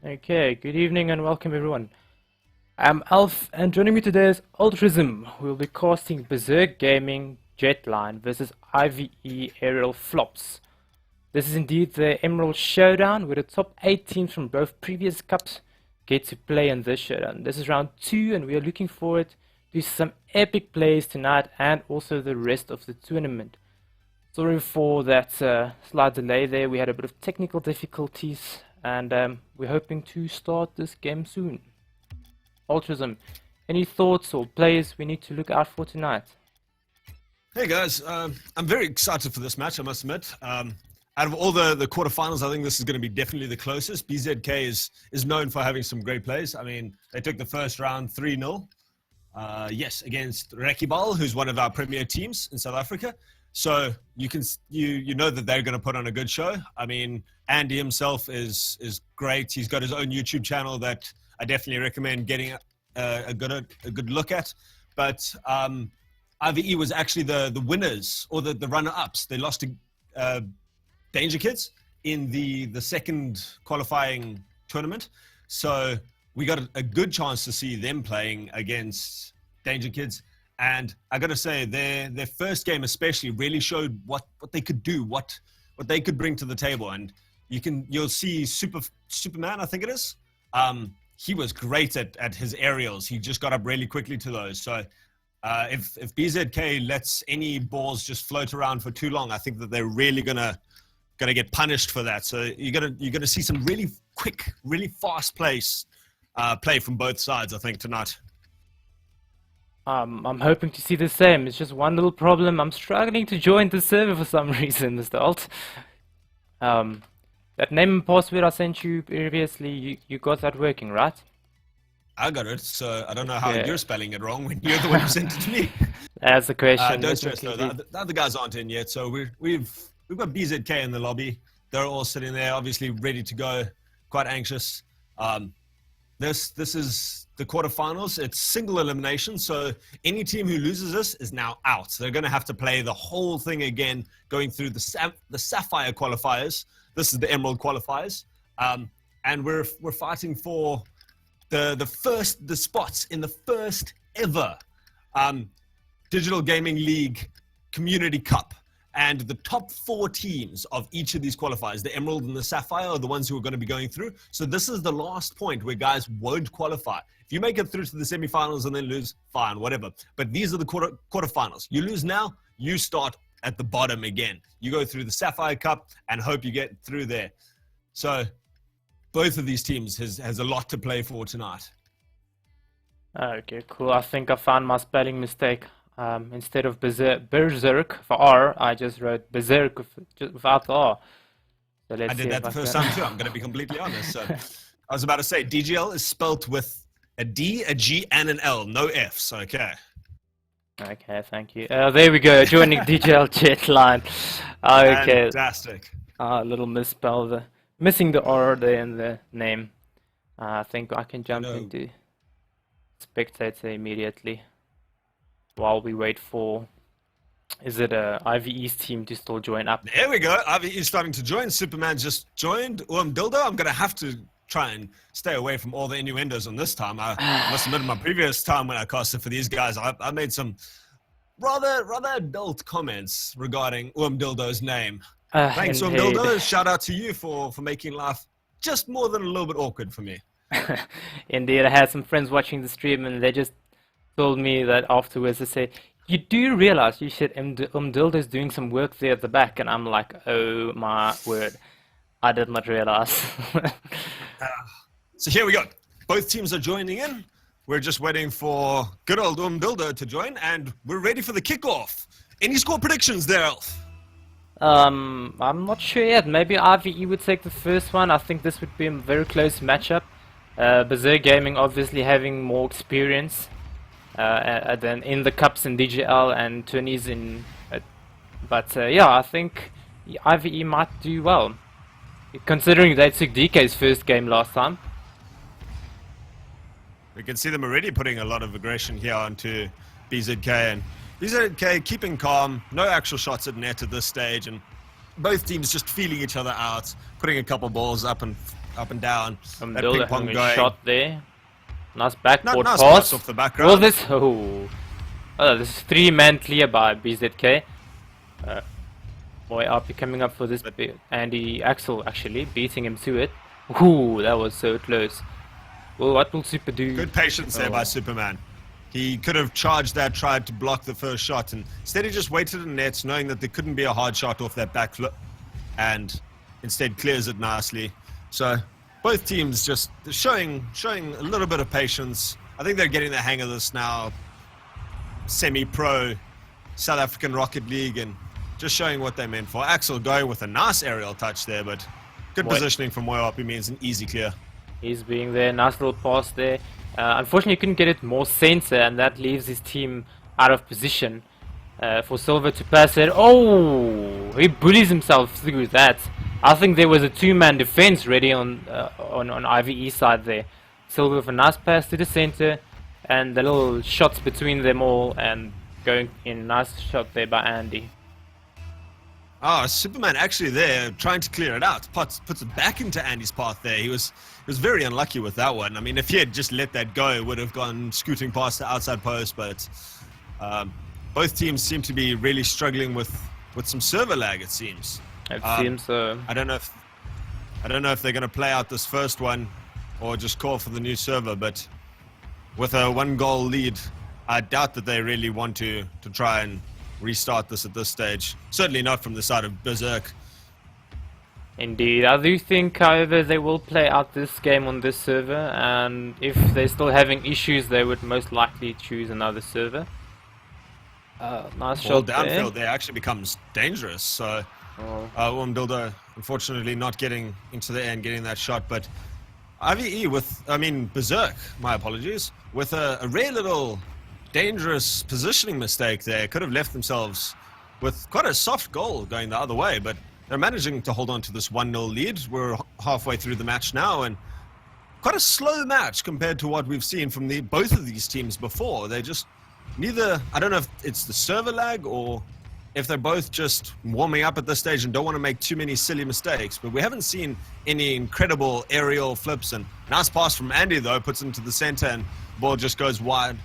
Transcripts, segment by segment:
Okay, good evening and welcome everyone. I'm Alf and joining me today is Altruism, who will be casting Berserk Gaming Jetline versus IVE Aerial Flops. This is indeed the Emerald Showdown, where the top 8 teams from both previous cups get to play in this showdown. This is round 2 and we are looking forward to some epic plays tonight and also the rest of the tournament. Sorry for that slight delay there, we had a bit of technical difficulties and we're hoping to start this game soon. Altruism, any thoughts or plays we need to look out for tonight? Hey guys, I'm very excited for this match, I must admit. Out of all the quarterfinals, I think this is going to be definitely the closest. BZK is known for having some great plays. I mean, they took the first round 3-0. Yes, against Rekibal, who's one of our premier teams in South Africa. So you know that they're going to put on a good show. I mean, Andy himself is great. He's got his own YouTube channel that I definitely recommend getting a good look at. But IVE was actually the winners or the runner-ups. They lost to Danger Kids in the second qualifying tournament. So we got a good chance to see them playing against Danger Kids. And I got to say, their first game especially really showed what they could do, what they could bring to the table. And you'll see Superman, I think it is. He was great at his aerials. He just got up really quickly to those. So if BZK lets any balls just float around for too long, I think that they're really gonna get punished for that. So you're gonna see some really quick, really fast play from both sides, I think, tonight. I'm hoping to see the same. It's just one little problem. I'm struggling to join the server for some reason, Mr. Alt. That name and password I sent you previously, you got that working, right? I got it, so I don't know how you're spelling it wrong when you're the one who sent it to me. That's the question. Don't stress though, the other guys aren't in yet, so we've got BZK in the lobby. They're all sitting there, obviously ready to go, quite anxious. This is the quarterfinals. It's single elimination, so any team who loses this is now out. They're going to have to play the whole thing again, going through the Sapphire qualifiers. This is the Emerald qualifiers, and we're fighting for the spots in the first ever Digital Gaming League Community Cup. And the top 4 teams of each of these qualifiers, the Emerald and the Sapphire, are the ones who are going to be going through. So this is the last point where guys won't qualify. If you make it through to the semifinals and then lose, fine, whatever. But these are the quarterfinals. You lose now, you start at the bottom again. You go through the Sapphire Cup and hope you get through there. So both of these teams has a lot to play for tonight. Okay, cool. I think I found my spelling mistake. Instead of Berserk for R, I just wrote Berserk without the R. So let's I did that the first time too, I'm going to be completely honest. So I was about to say, DGL is spelt with a D, a G, and an L, no Fs, okay. Okay, thank you. There we go, joining DGL Jetline. Okay. Fantastic. A little misspell there. Missing the R there in the name. I think I can jump into Spectator immediately. While we wait for, is it IVE's team to still join up? There we go. IVE is starting to join. Superman just joined. Dildo, I'm going to have to try and stay away from all the innuendos on this time. I must admit, in my previous time when I casted for these guys, I made some rather adult comments regarding Dildo's name. Thanks, Dildo. Shout out to you for making life just more than a little bit awkward for me. Indeed, I had some friends watching the stream and they just told me that afterwards. They say, you do realize you said Dildo's doing some work there at the back, and I'm like, oh my word, I did not realize. So here we go. Both teams are joining in. We're just waiting for good old Dildo to join, and we're ready for the kickoff. Any score predictions there, Elf? I'm not sure yet. Maybe IVE would take the first one. I think this would be a very close matchup. Berserk Gaming obviously having more experience. Then in the cups in DGL and tourneys in, yeah, I think IVE might do well, considering they took DK's first game last time. We can see them already putting a lot of aggression here onto BZK, and BZK keeping calm, no actual shots at net at this stage, and both teams just feeling each other out, putting a couple balls up and up and down. That Builder ping pong having a going. shot there. Nice backboard Nice pass. pass off the background. Will this? Oh, this is 3-man clear by BZK. Boy RP coming up for this. Andy Axel actually beating him to it. Ooh, that was so close. Well, what will Super do? Good patience there by Superman. He could have charged that, tried to block the first shot, and instead he just waited in nets, knowing that there couldn't be a hard shot off that back flip, and instead clears it nicely. So both teams just showing a little bit of patience. I think they're getting the hang of this now. Semi-pro South African Rocket League, and just showing what they're meant for. Axel going with a nice aerial touch there, but good positioning from Moyopi means an easy clear. He's being there, nice little pass there. Unfortunately, he couldn't get it more center, and that leaves his team out of position for Silver to pass it. Oh, he bullies himself through that. I think there was a 2-man defense ready on IVE side there. Silver with a nice pass to the center, and the little shots between them all, and going in. Nice shot there by Andy. Oh, Superman actually there trying to clear it out. Puts it back into Andy's path there. He was very unlucky with that one. I mean, if he had just let that go, it would have gone scooting past the outside post. But both teams seem to be really struggling with some server lag, it seems. It seems so. I don't know if they're going to play out this first one or just call for the new server. But with a 1-goal lead, I doubt that they really want to try and restart this at this stage. Certainly not from the side of Berserk. Indeed, I do think, however, they will play out this game on this server, and if they're still having issues, they would most likely choose another server. Nice shot downfield there actually becomes dangerous. So, Builder unfortunately not getting into the air and getting that shot, but Berserk, my apologies, with a rare little dangerous positioning mistake there. Could have left themselves with quite a soft goal going the other way, but they're managing to hold on to this 1-0 lead. We're halfway through the match now, and quite a slow match compared to what we've seen from both of these teams before. They just I don't know if it's the server lag or if they're both just warming up at this stage and don't want to make too many silly mistakes, but we haven't seen any incredible aerial flips. And nice pass from Andy though, puts into the center, and the ball just goes wide.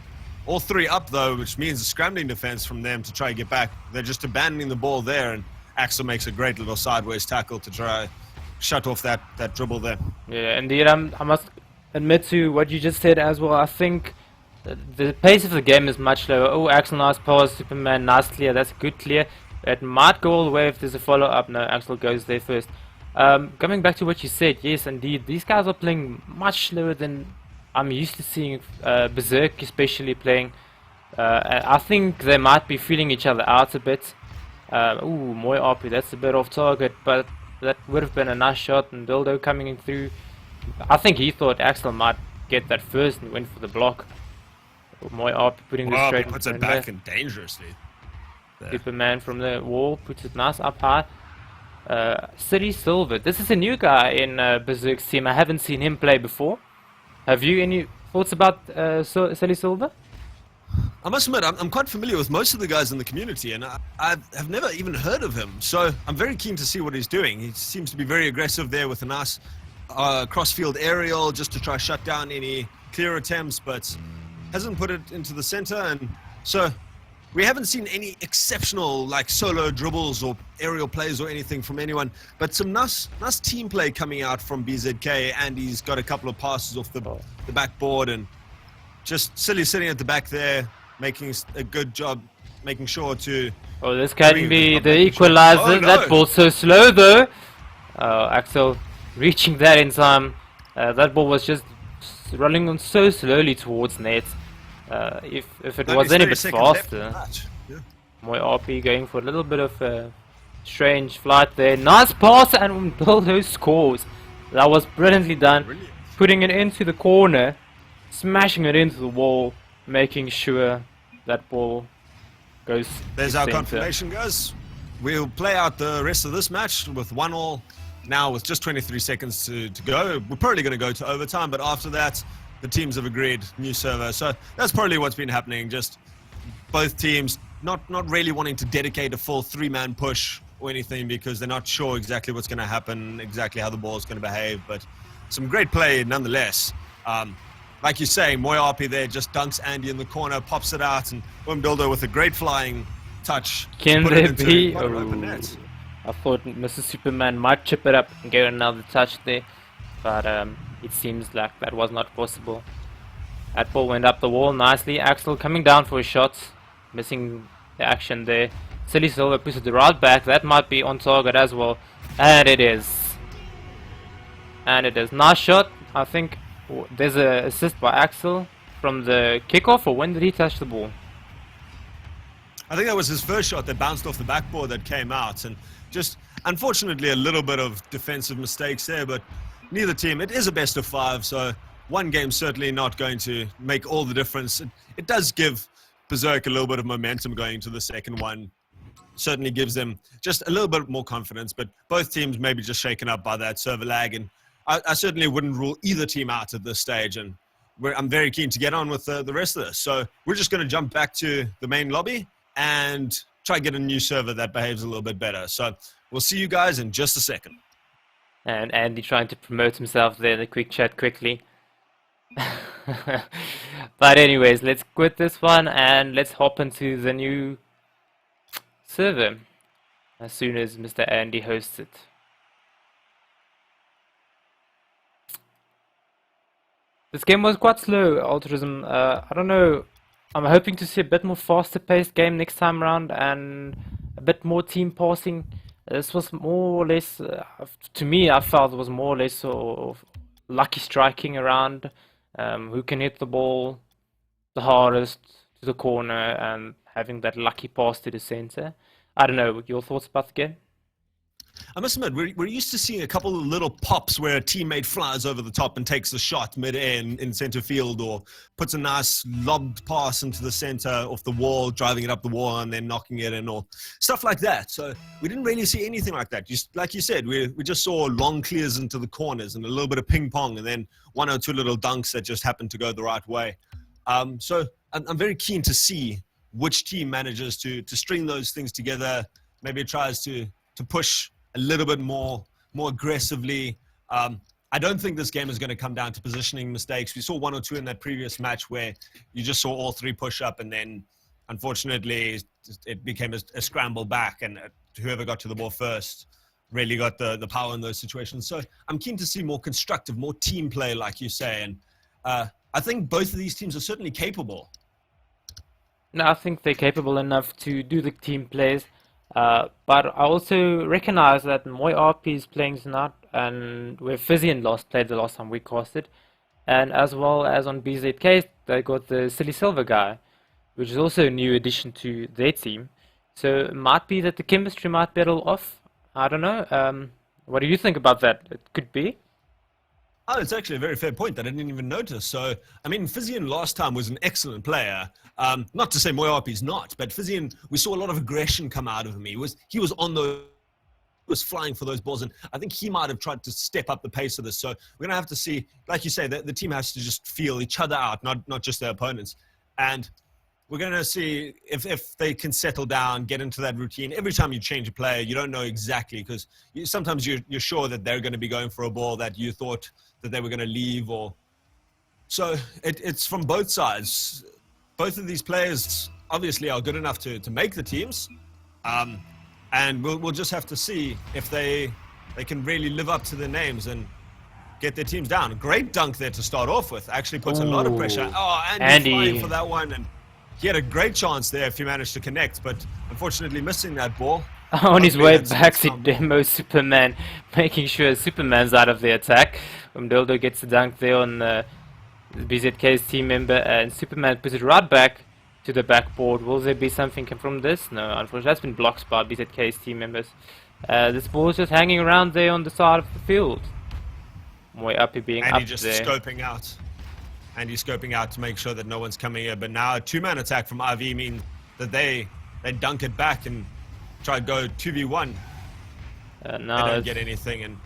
All three up though, which means a scrambling defense from them to try and get back. They're just abandoning the ball there, and Axel makes a great little sideways tackle to try shut off that dribble there. Yeah, indeed. I must admit to what you just said as well. I think the pace of the game is much lower. Oh, Axel, nice pass. Superman, nice clear. That's a good clear. It might go all the way if there's a follow-up. No, Axel goes there first. Coming back to what you said, yes, indeed. These guys are playing much slower than I'm used to seeing Berserk especially playing. I think they might be feeling each other out a bit. Ooh, Moy RP, that's a bit off target, but that would have been a nice shot, and Dildo coming in through. I think he thought Axel might get that first and went for the block. Moy RP putting this straight. Puts it back and dangerously. There. Superman from the wall puts it nice up high. City Silver, this is a new guy in Berserk's team. I haven't seen him play before. Have you any thoughts about City Silver? I must admit, I'm quite familiar with most of the guys in the community, and I have never even heard of him. So I'm very keen to see what he's doing. He seems to be very aggressive there with a nice cross-field aerial just to try shut down any clear attempts, but hasn't put it into the center. And so we haven't seen any exceptional like solo dribbles or aerial plays or anything from anyone, but some nice team play coming out from BZK, and he's got a couple of passes off the backboard, and just Silly sitting at the back there, making a good job, making sure to... Oh, this can be the equalizer. Oh, no. That ball's so slow though. Axel reaching that in time. That ball was just running on so slowly towards net. If it was any bit faster. Moy RP going for a little bit of a strange flight there. Nice pass, and Bildo scores. That was brilliantly done. Brilliant. Putting it into the corner, smashing it into the wall, making sure that ball goes. There's our confirmation, guys. We'll play out the rest of this match with 1-1 now with just 23 seconds to go. We're probably going to go to overtime, but after that, the teams have agreed, new server. So that's probably what's been happening. Just both teams not really wanting to dedicate a full 3-man push or anything because they're not sure exactly what's going to happen, exactly how the ball is going to behave. But some great play nonetheless. Like you say, Moyapi there just dunks Andy in the corner, pops it out, and Umdildo with a great flying touch. Can there be? An open net. I thought Mr. Superman might chip it up and get another touch there, but it seems like that was not possible. That ball went up the wall nicely. Axel coming down for a shot, missing the action there. Silly Silver puts it right back. That might be on target as well, and it is. And it is. Nice shot. I think there's an assist by Axel from the kickoff, or when did he touch the ball? I think that was his first shot that bounced off the backboard that came out, and just unfortunately a little bit of defensive mistakes there, but neither team, it is a best of 5, so one game certainly not going to make all the difference. It does give Berserk a little bit of momentum going into the second one. Certainly gives them just a little bit more confidence, but both teams maybe just shaken up by that server lag, and I certainly wouldn't rule either team out at this stage, and I'm very keen to get on with the rest of this. So we're just going to jump back to the main lobby and try to get a new server that behaves a little bit better. So we'll see you guys in just a second. And Andy trying to promote himself there in the quick chat quickly. But anyways, let's quit this one and let's hop into the new server as soon as Mr. Andy hosts it. This game was quite slow, Altruism. I don't know. I'm hoping to see a bit more faster paced game next time around and a bit more team passing. This was more or less, to me, I felt it was more or less sort of lucky striking around. Who can hit the ball the hardest to the corner and having that lucky pass to the center. I don't know, your thoughts about the game? I must admit, we're used to seeing a couple of little pops where a teammate flies over the top and takes the shot mid-air in center field, or puts a nice lobbed pass into the center off the wall, driving it up the wall and then knocking it in, or stuff like that. So we didn't really see anything like that. Like you said, we just saw long clears into the corners and a little bit of ping pong, and then 1 or 2 little dunks that just happened to go the right way. So I'm very keen to see which team manages to string those things together. Maybe it tries to push a little bit more aggressively. I don't think this game is going to come down to positioning mistakes. We saw 1 or 2 in that previous match where you just saw all 3 push up, and then unfortunately it became a scramble back, and whoever got to the ball first really got the power in those situations. So I'm keen to see more constructive, more team play, like you say, and I think both of these teams are certainly capable. No, I think they're capable enough to do the team plays. But I also recognize that Moy RP is playing tonight, and where Fizzy and Lost played the last time we casted, and as well as on BZK they got the Silly Silver guy, which is also a new addition to their team. So it might be that the chemistry might be a little off. I don't know. What do you think about that? It could be. Oh, it's actually a very fair point that I didn't even notice. So, I mean, Fizzian last time was an excellent player. Not to say Moyapi's not, but Fizzian, we saw a lot of aggression come out of him. He was flying for those balls, and I think he might have tried to step up the pace of this. So we're going to have to see, like you say, the team has to just feel each other out, not just their opponents. And we're going to see if they can settle down, get into that routine. Every time you change a player, you don't know exactly, because sometimes you're sure that they're going to be going for a ball that you thought that they were going to leave, or so it's from both sides. Both of these players obviously are good enough to make the teams, and we'll just have to see if they can really live up to their names and get their teams down. A great dunk there to start off with. Actually puts a lot of pressure. Oh, Andy flying for that one, and he had a great chance there if he managed to connect, but unfortunately missing that ball. On his way back to demo Superman, making sure Superman's out of the attack. Umdildo gets the dunk there on the BZK's team member, and Superman puts it right back to the backboard. Will there be something from this? No, unfortunately that's been blocked by BZK's team members. This ball is just hanging around there on the side of the field. Way up, being Andy up just there. scoping out. Andy scoping out to make sure that no one's coming here. But now a 2-man attack from IV mean that they dunk it back and try to go 2v1. No, they don't get anything, and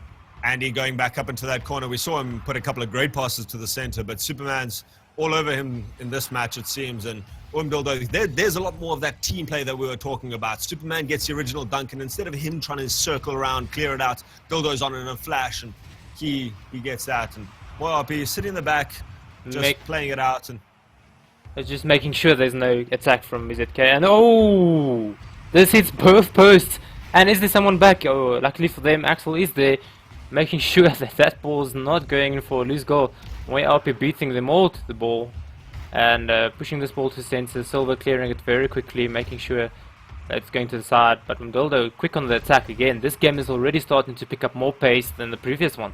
Andy going back up into that corner. We saw him put a couple of great passes to the center, but Superman's all over him in this match, it seems. And there's a lot more of that team play that we were talking about. Superman gets the original dunk, and instead of him trying to circle around, clear it out, Dildo's on in a flash, and he gets that. And YRP sitting in the back, just playing it out. And just making sure there's no attack from BZK. And oh, this hits both posts. And is there someone back? Oh, luckily for them, Axel is there, making sure that that ball's not going in for a loose goal. YRP beating them all to the ball and pushing this ball to center. Silver clearing it very quickly, making sure that it's going to the side. But Mdoldo quick on the attack again. This game is already starting to pick up more pace than the previous one.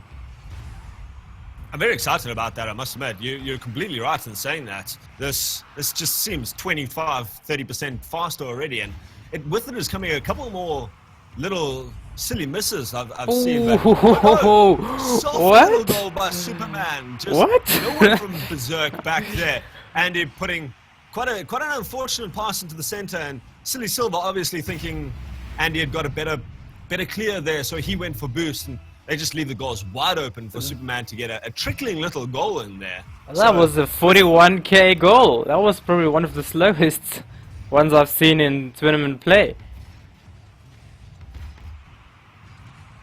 I'm very excited about that, I must admit. You're completely right in saying that. This just seems 25-30% faster already, and with it is coming a couple more little silly misses I've seen. But soft little goal by Superman. Just no one from Berserk back there. Andy putting quite an unfortunate pass into the center, and Silly Silver obviously thinking Andy had got a better clear there, so he went for boost, and they just leave the goals wide open for Superman to get a trickling little goal in there. That was a 41k goal. That was probably one of the slowest ones I've seen in tournament play.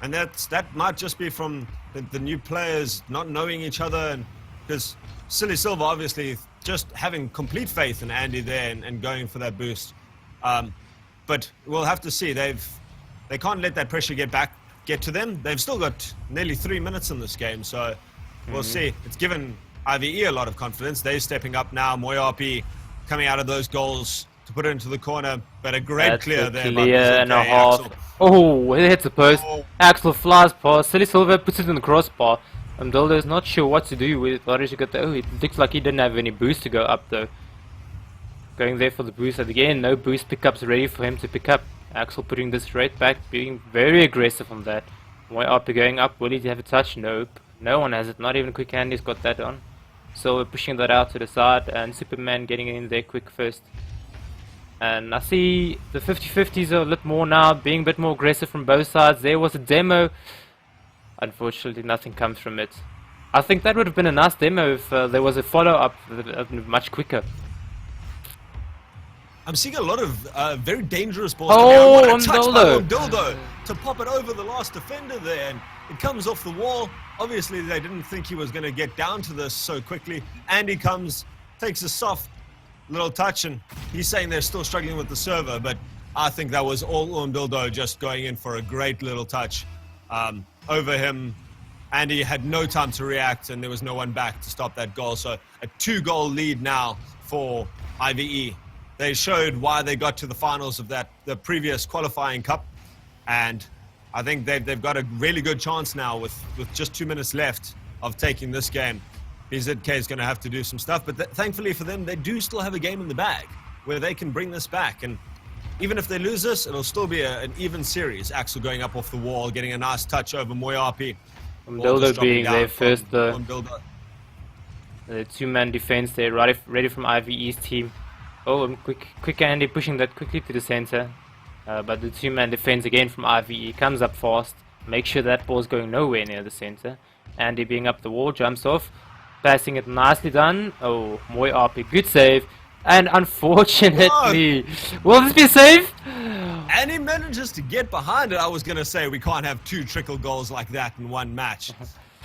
And that might just be from the new players not knowing each other, and because Silly Silver obviously just having complete faith in Andy there and going for that boost. But we'll have to see. They can't let that pressure get to them. They've still got nearly 3 minutes in this game, so we'll see. It's given IVE a lot of confidence. They're stepping up now. Moyapi coming out of those goals to put it into the corner, but a great clear there. Clear and a half. Axel. Oh, it hits the post. Axel flies past. Silly Silver puts it in the crossbar. Mdoldo is not sure what to do with it. Oh, it looks like he didn't have any boost to go up though. Going there for the boost again. No boost pickups ready for him to pick up. Axel putting this straight back, being very aggressive on that. YRP going up, will he have a touch? Nope. No one has it, not even Quick Handy's got that on. So we're pushing that out to the side, and Superman getting in there quick first. And I see the 50-50s are a little more now, being a bit more aggressive from both sides. There was a demo. Unfortunately, nothing comes from it. I think that would have been a nice demo if there was a follow-up much quicker. I'm seeing a lot of very dangerous balls. Oh, what a touch by Mdoldo to pop it over the last defender there, and it comes off the wall. Obviously, they didn't think he was going to get down to this so quickly. Andy comes, takes a soft little touch, and he's saying they're still struggling with the server, but I think that was all Mdoldo just going in for a great little touch over him. Andy had no time to react, and there was no one back to stop that goal. So a 2-goal lead now for IVE. They showed why they got to the finals of the previous qualifying cup, and I think they've got a really good chance now with just 2 minutes left of taking this game. BZK is going to have to do some stuff, but thankfully for them, they do still have a game in the bag where they can bring this back, and even if they lose this, it'll still be an even series. Axel going up off the wall, getting a nice touch over Moyapi. Mdoldo being there first, the 2-man defense there, ready from IVE's team. Oh, and quick Andy pushing that quickly to the center. But the 2-man defense again from IVE comes up fast. Make sure that ball's going nowhere near the center. Andy being up the wall, jumps off. Passing it nicely done. Oh, Moyapi, good save. And unfortunately, will this be a save? And he manages to get behind it. I was going to say we can't have 2 trickle goals like that in one match.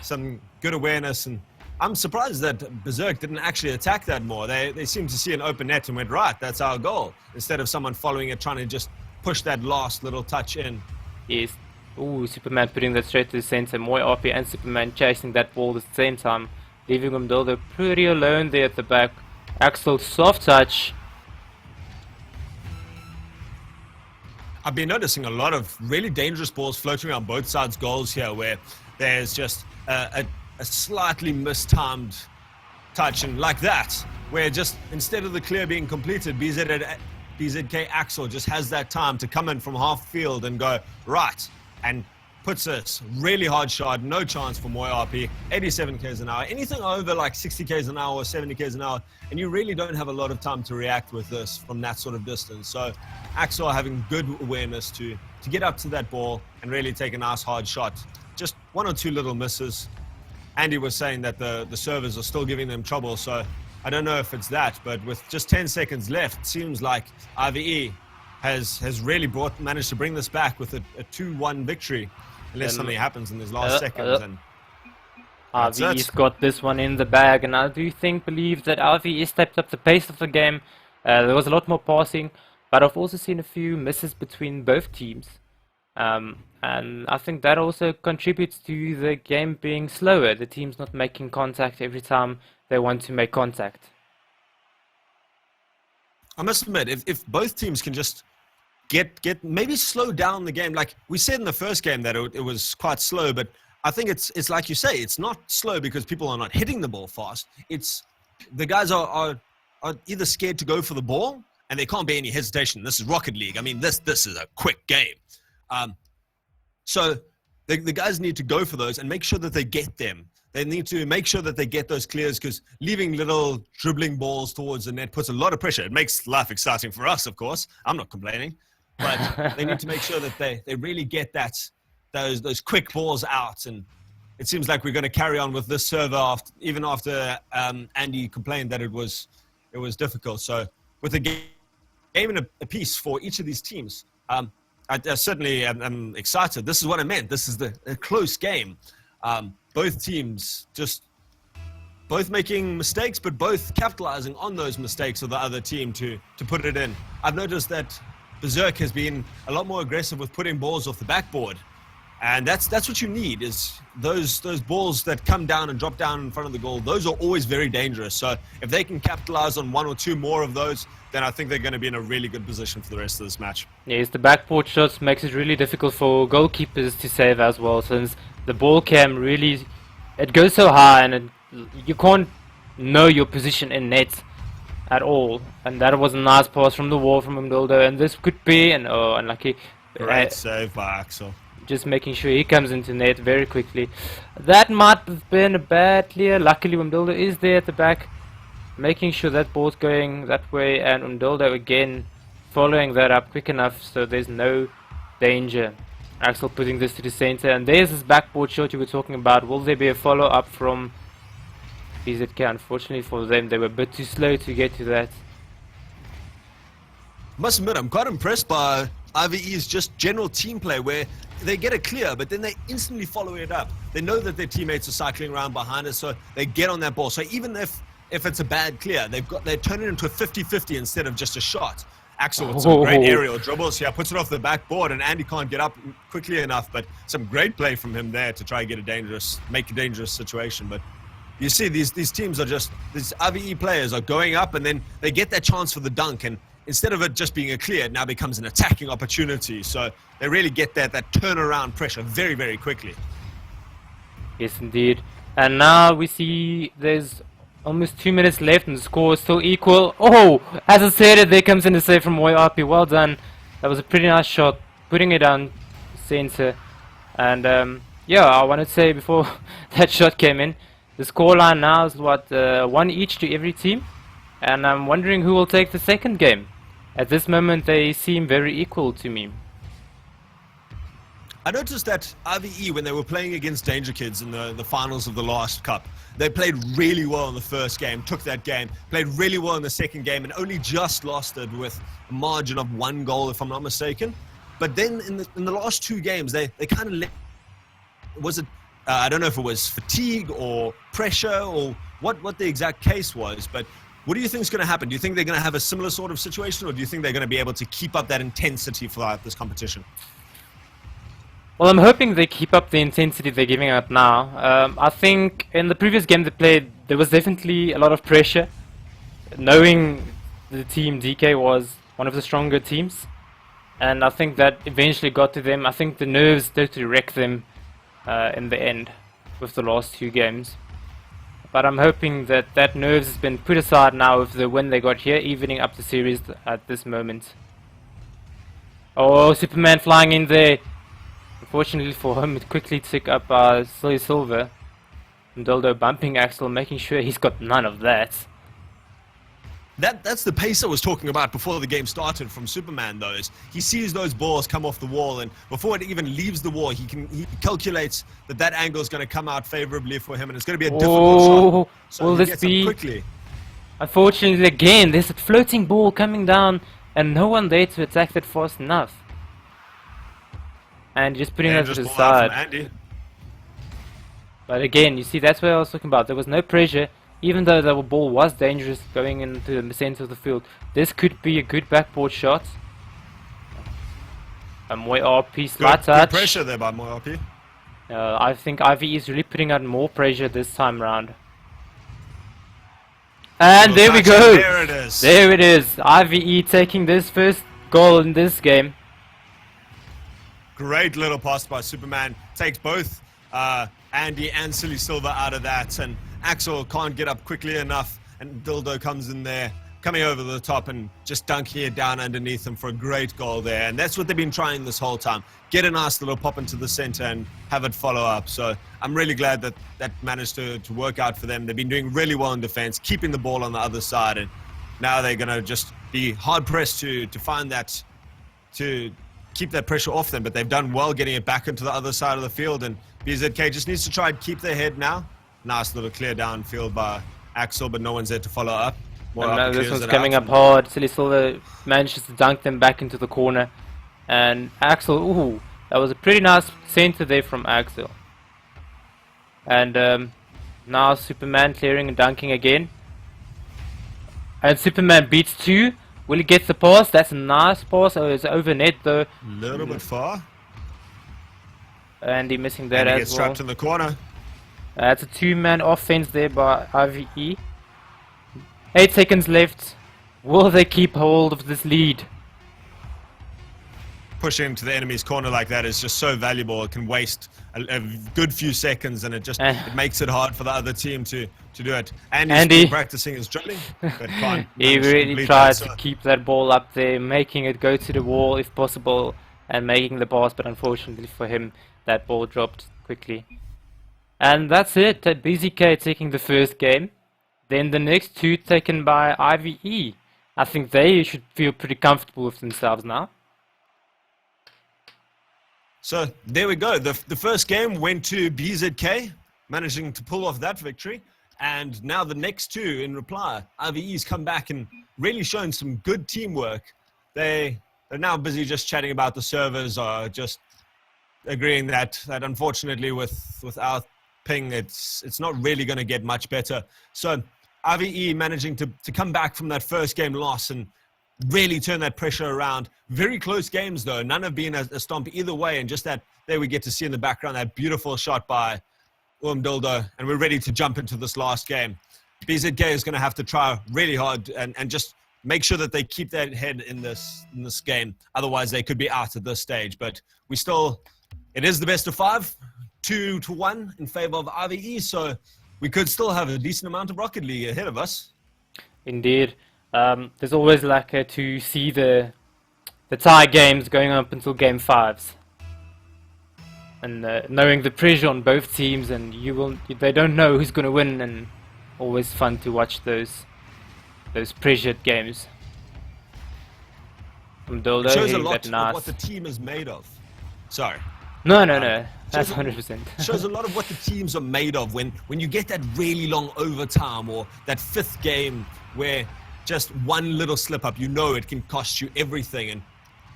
Some good awareness, and I'm surprised that Berserk didn't actually attack that more. They seemed to see an open net and went, right, that's our goal. Instead of someone following it, trying to just push that last little touch in. Yes. Ooh, Superman putting that straight to the center. Moyapi and Superman chasing that ball at the same time. Leaving Mdoldo pretty alone there at the back. Axel soft touch. I've been noticing a lot of really dangerous balls floating around both sides' goals here, where there's just a slightly mistimed touch, and like that, where just instead of the clear being completed, BZK Axel just has that time to come in from half field and go right, and puts a really hard shot. No chance for Moyapi. 87 k's an hour. Anything over like 60 k's an hour or 70 k's an hour, and you really don't have a lot of time to react with this from that sort of distance. So Axel having good awareness to get up to that ball and really take a nice hard shot. Just 1 or 2 little misses. Andy was saying that the servers are still giving them trouble, so I don't know if it's that, but with just 10 seconds left, it seems like IVE has really managed to bring this back with a 2-1 victory, unless something happens in these last seconds. And That's RVE's it. got this one in the bag, and I do believe that RVE stepped up the pace of the game. There was a lot more passing, but I've also seen a few misses between both teams. And I think that also contributes to the game being slower. The team's not making contact every time they want to make contact. I must admit, if both teams can just get maybe slow down the game, like we said in the first game that it was quite slow, but I think it's like you say, it's not slow because people are not hitting the ball fast. It's the guys are either scared to go for the ball, and there can't be any hesitation. This is Rocket League. I mean, this is a quick game. So the guys need to go for those and make sure that they get them. They need to make sure that they get those clears, because leaving little dribbling balls towards the net puts a lot of pressure. It makes life exciting for us, of course. I'm not complaining. But they need to make sure that they really get those quick balls out. And it seems like we're going to carry on with this server even after Andy complained that it was difficult. So with a game and a piece for each of these teams, I certainly am excited. This is what I meant. This is a close game. Both teams both making mistakes, but both capitalizing on those mistakes of the other team to put it in. I've noticed that Berserk has been a lot more aggressive with putting balls off the backboard. And that's what you need, is those balls that come down and drop down in front of the goal. Those are always very dangerous. So if they can capitalize on one or two more of those, then I think they're going to be in a really good position for the rest of this match. Yes, the backboard shots makes it really difficult for goalkeepers to save as well, since the ball cam really, it goes so high and you can't know your position in net at all. And that was a nice pass from the wall from Umdoldo, and this could be an unlucky. Great save by Axel. Just making sure he comes into net very quickly. That might have been a bad clear. Luckily Umdoldo is there at the back, making sure that ball's going that way, and Umdoldo again following that up quick enough so there's no danger. Axel putting this to the center, and there's this backboard shot you were talking about. Will there be a follow-up from BZK? Unfortunately for them, they were a bit too slow to get to that. Must admit, I'm quite impressed by IVE's just general team play, where they get a clear, but then they instantly follow it up. They know that their teammates are cycling around behind us, so they get on that ball. So even if it's a bad clear, they turn it into a 50-50 instead of just a shot. Axel with some great aerial dribbles here, puts it off the backboard, and Andy can't get up quickly enough, but some great play from him there to try and make a dangerous situation. But you see, these teams are just, these IVE players are going up, and then they get that chance for the dunk, and instead of it just being a clear, it now becomes an attacking opportunity. So they really get that turnaround pressure very, very quickly. Yes, indeed. And now we see there's almost 2 minutes left and the score is still equal. Oh, as I said, there comes in the save from RP. Well done. That was a pretty nice shot, putting it down center. And yeah, I want to say before that shot came in, the scoreline now is what, 1 each to every team. And I'm wondering who will take the second game. At this moment, they seem very equal to me. I noticed that IVE, when they were playing against Danger Kids in the finals of the last cup, they played really well in the first game, took that game, played really well in the second game, and only just lost it with a margin of 1 goal, if I'm not mistaken. But then in the last 2 games, they kind of was it, I don't know if it was fatigue or pressure or what the exact case was, but what do you think is going to happen? Do you think they're going to have a similar sort of situation, or do you think they're going to be able to keep up that intensity throughout this competition? Well, I'm hoping they keep up the intensity they're giving out now. I think in the previous game they played, there was definitely a lot of pressure, knowing the team DK was one of the stronger teams, and I think that eventually got to them. I think the nerves totally wrecked them in the end with the last 2 games. But I'm hoping that nerves has been put aside now with the win they got here, evening up the series at this moment. Oh, Superman flying in there. Unfortunately for him, it quickly took up Silver. And Dildo bumping Axel, making sure he's got none of that. That's the pace I was talking about before the game started from Superman, though. Is he sees those balls come off the wall, and before it even leaves the wall, he calculates that angle is going to come out favorably for him, and it's going to be a difficult shot. So will this be quickly? Unfortunately, again, there's a floating ball coming down, and no one there to attack that fast enough. And just putting it to the side. But again, you see, that's what I was talking about. There was no pressure, even though the ball was dangerous going into the center of the field. This could be a good backboard shot. Moy RP slight touch. Good pressure there by Moy RP. I think IVE is really putting out more pressure this time round. And there we go! There it is! There it is! IVE taking this first goal in this game. Great little pass by Superman. Takes both Andy and Silly Silver out of that. And Axel can't get up quickly enough. And Dildo comes in there, coming over the top and just dunking it down underneath him for a great goal there. And that's what they've been trying this whole time. Get a nice little pop into the center and have it follow up. So I'm really glad that that managed to work out for them. They've been doing really well in defense, keeping the ball on the other side. And now they're going to just be hard pressed to find that, to keep that pressure off them. But they've done well getting it back into the other side of the field. And BZK just needs to try and keep their head now. Nice little clear downfield by Axel, but no one's there to follow up. No, this one's coming up hard. Silly Silver manages to dunk them back into the corner. And Axel, ooh, that was a pretty nice center there from Axel. And now Superman clearing and dunking again. And Superman beats two. Will he get the pass? That's a nice pass. Oh, it's over net though. A little bit far. Andy missing that and he as gets well. trapped in the corner. That's a two-man offense there by IVE. 8 seconds left. Will they keep hold of this lead? Pushing to the enemy's corner like that is just so valuable. It can waste a good few seconds, and it makes it hard for the other team to do it. And he's been practicing his dribbling, but can't. He really tried to keep that ball up there, making it go to the wall if possible, and making the pass. But unfortunately for him, that ball dropped quickly. And that's it. BZK taking the first game. Then the next two taken by IVE. I think they should feel pretty comfortable with themselves now. So there we go. The first game went to BZK, managing to pull off that victory. And now the next two in reply, IVE's come back and really shown some good teamwork. They're now busy just chatting about the servers, or just agreeing that unfortunately with our ping, it's not really going to get much better. So IVE managing to come back from that first game loss and really turn that pressure around. Very close games though. None have been a stomp either way. And just that there we get to see in the background that beautiful shot by Dildo. And we're ready to jump into this last game. BZK is going to have to try really hard and just make sure that they keep their head in this game. Otherwise they could be out at this stage. But it is the best of 5. 2-1 in favor of IVE, so we could still have a decent amount of Rocket League ahead of us. Indeed. There's always like to see the tie games going up until game 5s. And knowing the pressure on both teams, and they don't know who's going to win, and always fun to watch those pressured games. From Dildo, it shows a lot of what the team is made of. Sorry. No. That's 100%. Shows a lot of what the teams are made of when you get that really long overtime or that 5th game where just one little slip up, it can cost you everything. And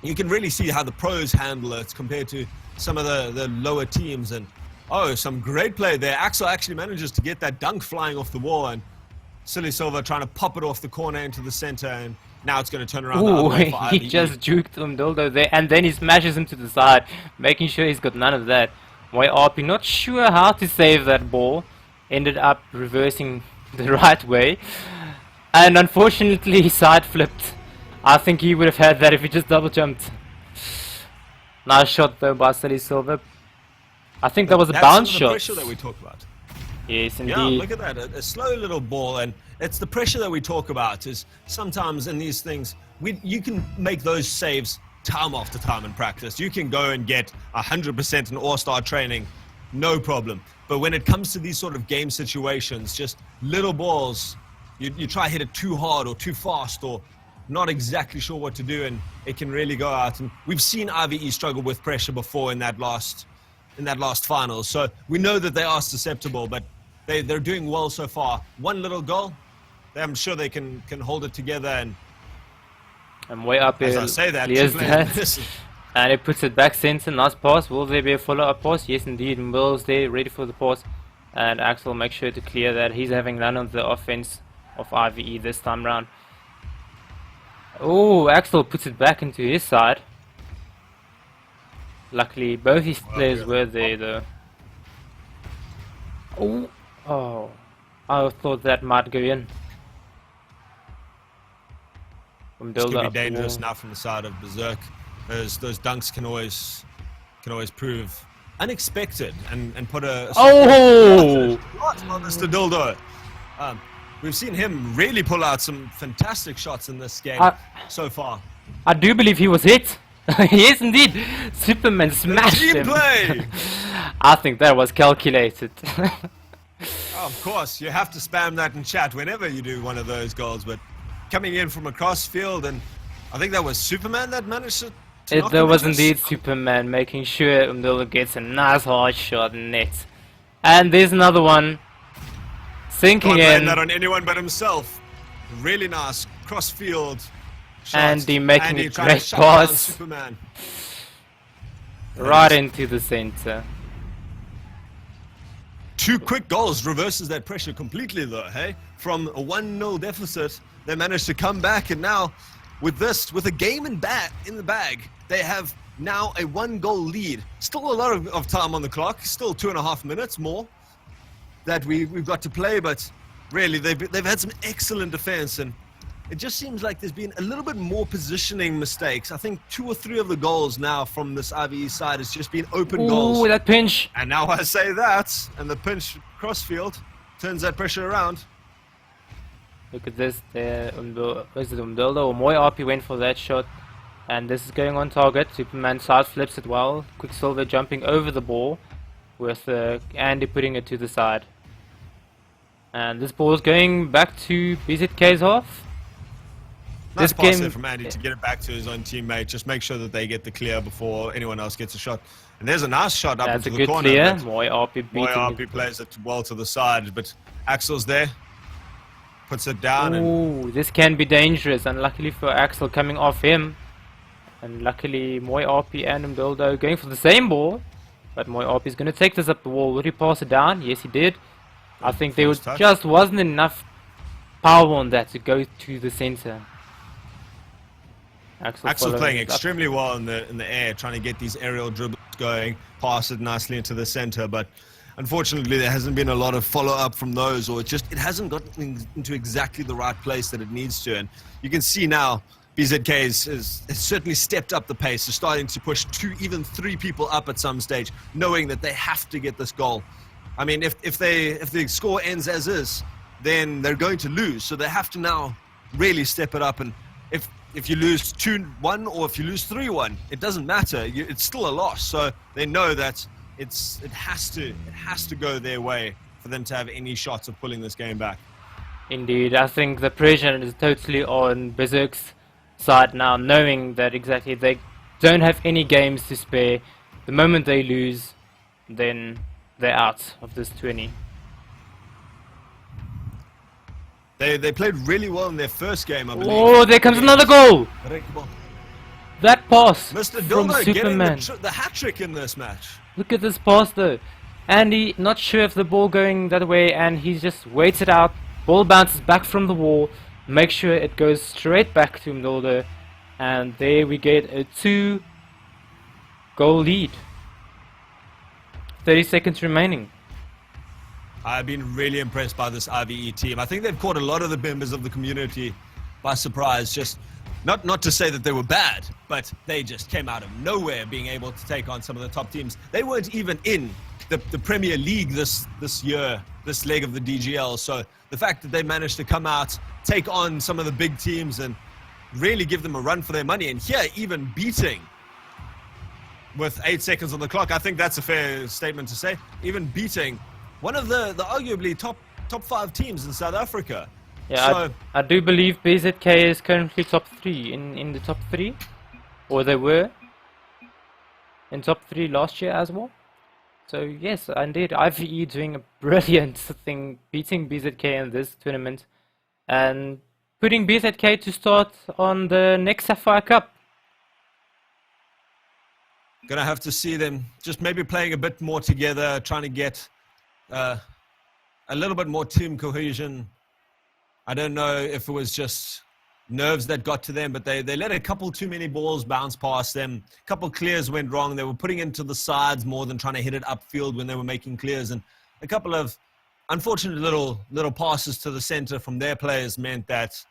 you can really see how the pros handle it compared to some of the lower teams. And some great play there. Axel actually manages to get that dunk flying off the wall, and Silly Silver trying to pop it off the corner into the center, and now it's going to turn around. Ooh, he just juked Dildo there, and then he smashes him to the side, making sure he's got none of that. Moy RP not sure how to save that ball, ended up reversing the right way, and unfortunately he side flipped. I think he would have had that if he just double jumped. Nice shot though by Silly Silver. I think that was a bounce shot. That's the pressure that we talk about. Yes, indeed. Yeah, look at that. A slow little ball, and it's the pressure that we talk about. Is sometimes in these things, you can make those saves time after time in practice. You can go and get 100% in all-star training, no problem. But when it comes to these sort of game situations, just little balls, you try to hit it too hard or too fast or not exactly sure what to do, and it can really go out. And we've seen IVE struggle with pressure before in that last final. So we know that they are susceptible, but they're doing well so far. One little goal, I'm sure they can hold it together. And I'm way up here. As I say that, and it puts it back center. Nice pass. Will there be a follow-up pass? Yes, indeed. Mill's there, ready for the pass. And Axel makes sure to clear that. He's having none of the offense of IVE this time round. Oh, Axel puts it back into his side. Luckily, both his players were there though. Oh, I thought that might go in. It's going to be dangerous now from the side of Berserk. Those dunks can always prove unexpected and put a lot on Mr. Dildo. We've seen him really pull out some fantastic shots in this game so far. I do believe he was hit. Yes, indeed. Superman smashed him. Team play. I think that was calculated. Of course, you have to spam that in chat whenever you do one of those goals. But coming in from across field, and I think that was Superman that managed to. There was indeed Superman making sure Umdildo gets a nice hard shot net. And there's another one. Sinking in. Not on anyone but himself. Really nice cross field. Andy making a great pass. Right into the center. 2 quick goals reverses that pressure completely though, hey? From a 1-0 deficit, they managed to come back, and now with a game in the bag, they have now a 1-goal lead. Still a lot of time on the clock, still 2.5 minutes more that we've got to play, but really they've had some excellent defense, and it just seems like there's been a little bit more positioning mistakes. I think 2 or 3 of the goals now from this IVE side has just been open goals. Ooh, that pinch. And now I say that, and the pinch crossfield turns that pressure around. Look at this, was it Umdildo or Moy RP went for that shot. And this is going on target. Superman side flips it well. Quicksilver jumping over the ball with Andy putting it to the side. And this ball is going back to BZK's half. Nice pass there from Andy to get it back to his own teammate. Just make sure that they get the clear before anyone else gets a shot. And there's a nice shot up into the corner. That's a good clear. Moy RP beating. Moy RP plays it well to the side, but Axel's there. Puts it down. Ooh, this can be dangerous. Unluckily for Axel coming off him. And luckily Moy RP and Umdildo going for the same ball. But Moy RP is going to take this up the wall. Would he pass it down? Yes, he did. I think there just wasn't enough power on that to go to the center. Axel playing extremely well in the air, trying to get these aerial dribbles going, pass it nicely into the center, but unfortunately there hasn't been a lot of follow-up from those, or it hasn't gotten into exactly the right place that it needs to. And you can see now BZK has certainly stepped up the pace. They're starting to push 2, even 3 people up at some stage, knowing that they have to get this goal. I mean, if the score ends as is, then they're going to lose, so they have to now really step it up. And if you lose 2-1 or if you lose 3-1, it doesn't matter. It's still a loss. So they know that it has to go their way for them to have any shots of pulling this game back. Indeed, I think the pressure is totally on Berserk's side now, knowing that exactly they don't have any games to spare. The moment they lose, then they're out of this 20. They played really well in their first game, I believe. Oh, there comes another goal! That pass Mr. from Dildo Superman. getting the hat-trick in this match. Look at this pass though. Andy not sure if the ball going that way, and he just waits it out. Ball bounces back from the wall. Make sure it goes straight back to Umdildo. And there we get a 2-goal lead. 30 seconds remaining. I've been really impressed by this IVE team. I think they've caught a lot of the members of the community by surprise. Just not to say that they were bad, but they just came out of nowhere being able to take on some of the top teams. They weren't even in the Premier League this year, this leg of the DGL. So the fact that they managed to come out, take on some of the big teams and really give them a run for their money. And here, even beating with 8 seconds on the clock, I think that's a fair statement to say, even beating one of the arguably top 5 teams in South Africa. Yeah, so I do believe BZK is currently top 3 in the top 3, or they were in top 3 last year as well. So yes, indeed, IVE doing a brilliant thing, beating BZK in this tournament and putting BZK to start on the next Sapphire Cup. Gonna have to see them just maybe playing a bit more together, trying to get a little bit more team cohesion. I don't know if it was just nerves that got to them, but they let a couple too many balls bounce past them. A couple clears went wrong. They were putting into the sides more than trying to hit it upfield when they were making clears. And a couple of unfortunate little passes to the center from their players meant that,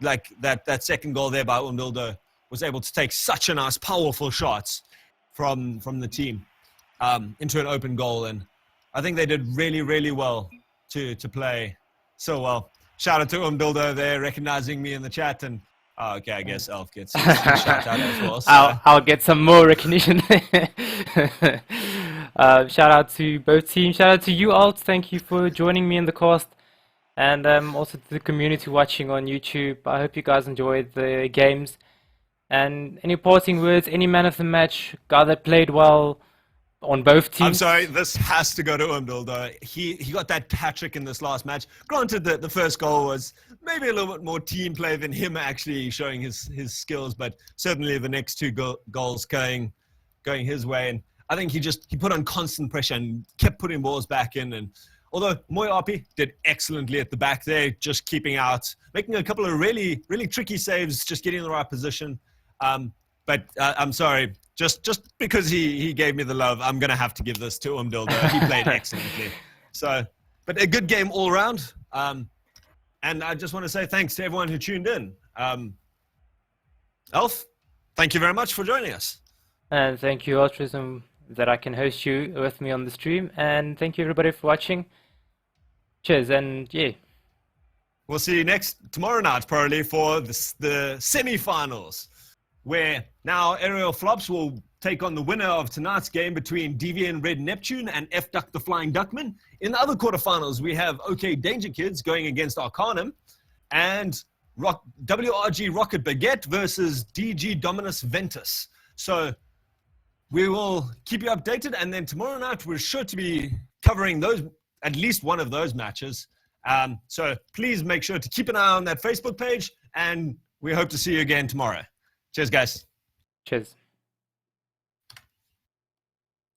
like that second goal there by Umbildo was able to take such a nice, powerful shots from the team into an open goal. And I think they did really, really well to play so well. Shout out to Umbildo there, recognizing me in the chat. And okay, I guess Elf gets his shout out as well. So. I'll get some more recognition. Shout out to both teams. Shout out to you, Alt. Thank you for joining me in the cast. And also to the community watching on YouTube. I hope you guys enjoyed the games. And any parting words, any man of the match, guy that played well on both teams? I'm sorry, this has to go to Umbildo. He got that hat-trick in this last match. Granted that the first goal was maybe a little bit more team play than him actually showing his skills, but certainly the next two goals going his way. And I think he put on constant pressure and kept putting balls back in. And although Moyapi did excellently at the back there, just keeping out, making a couple of really, really tricky saves, just getting in the right position. But I'm sorry, just because he gave me the love, I'm going to have to give this to Umbildo. He played excellently. So, but a good game all around. And I just want to say thanks to everyone who tuned in. Elf, thank you very much for joining us. And thank you, Altruism, that I can host you with me on the stream. And thank you, everybody, for watching. Cheers, and yeah. We'll see you tomorrow night, probably, for the semi-finals, where now Aerial Flops will take on the winner of tonight's game between DVN Red Neptune and F Duck the Flying Duckman. In the other quarterfinals, we have OK Danger Kids going against Arcanum and WRG Rocket Baguette versus DG Dominus Ventus. So we will keep you updated, and then tomorrow night we're sure to be covering at least one of those matches. So please make sure to keep an eye on that Facebook page, and we hope to see you again tomorrow. Cheers, guys. Cheers.